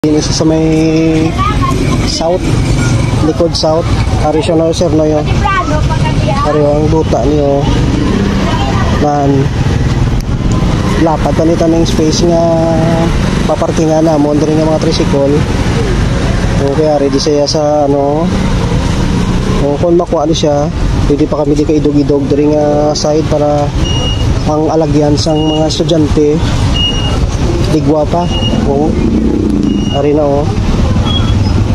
Ini sa may south, likod south, ari siya na sir no yo. Ari ang buta niyo. Man lapad pa ng space nga paparkingan na mo diri nga mga tricycle. Okay, ari di siya sa ano. Kung makuha ni siya, pwede pa kami di ka idog-idog diri nga side para ang alagyan sang mga estudyante. Digwa pa. Oo. Ari na oh.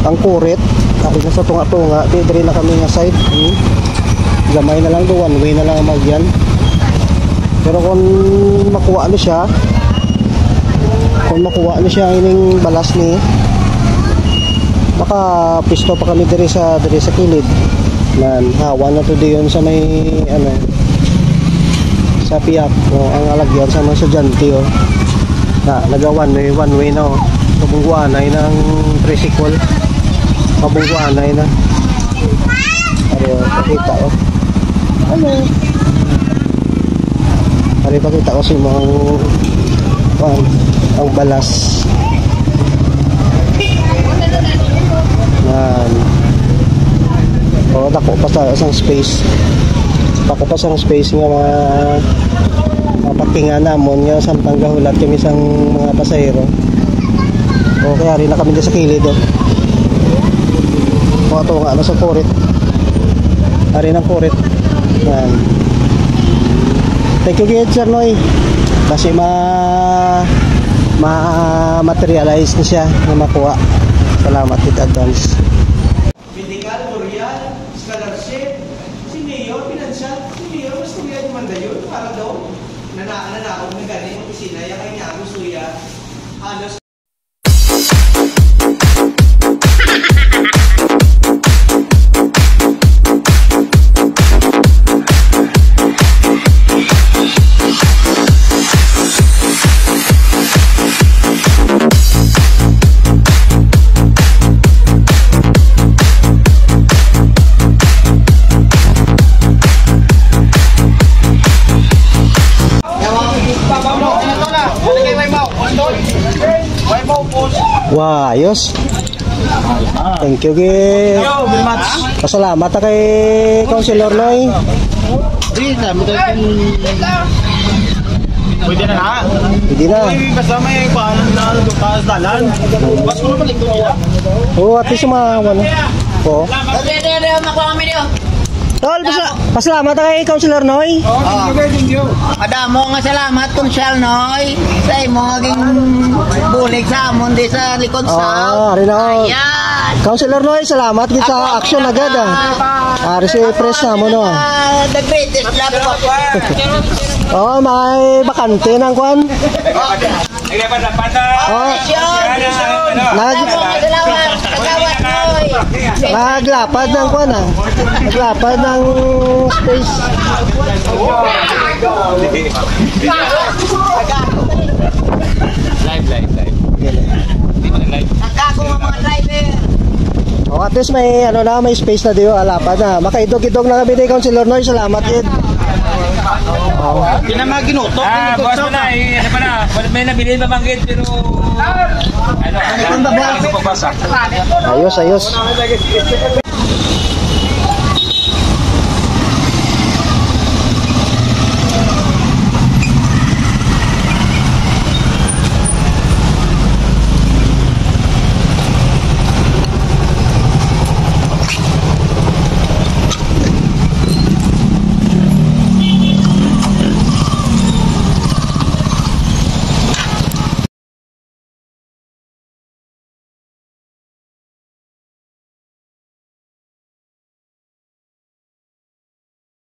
Ang kurit, ari na sa tunga-tunga, diri na kami nga side. Gamay na lang do, one way na lang magyan. Pero kung makuha ni siya, ining balas ni, baka pisto pa kami diri sa kilid. Man, hawa na to diyon sa may ano, sa piyak oh, ang alagyan sa mga estudyante oh. Naga one way na oh. Kabungguanay ng tricycle. Kabungguanay na. Ari pakita oh. Ano? Ari pakita ko si mga ang balas. Yan. Oh, dako pa sa isang space. Dako pa sa space nga parkingan namon nga samtang gahulat kami sang mga pasahero. Okay, hari na kami din sa kilid oh. Mga tunga na sa kurit. Hari ng kurit. Yan. Thank you again Sir Noy. Kasi materialize na siya na makuha. Salamat in advance. Medical, L'Oreal, scholarship, si Mayor, financial, si Mayor, mas tuya yung manda yun para daw nanakot na galing yung opisina, yung kanya gusto ya halos. Wah, ayos. Thank you, very much. Pasalamat kay Councilor Noy. Pwede na na. Pwede na. Basta may paano na taas dalan. Bas ko naman ito nila. Oh, at least mga ano. Po. Tol, pasalamat kay Councilor Noy. Ada mo nga salamat Councilor Noy sa imo ngaging bulig sa amon di sa likod sa. Ari na. Councilor Noy, salamat gid sa action agad ah. Ari si press na mo no. The greatest love of. Oh, may bakante nang kwan. Naglapad ng kwan ah. Naglapad ng space. Live. Nagkago mga driver. Oh, at least may ano na, may space na diyo, alapad na. Makaidog-idog na kami ni Councilor Noy. Salamat din. Pinamaginutok. Bukas mo na, ano pa na, may nabilin mabanggit pero ano, pagbasa. Ayos.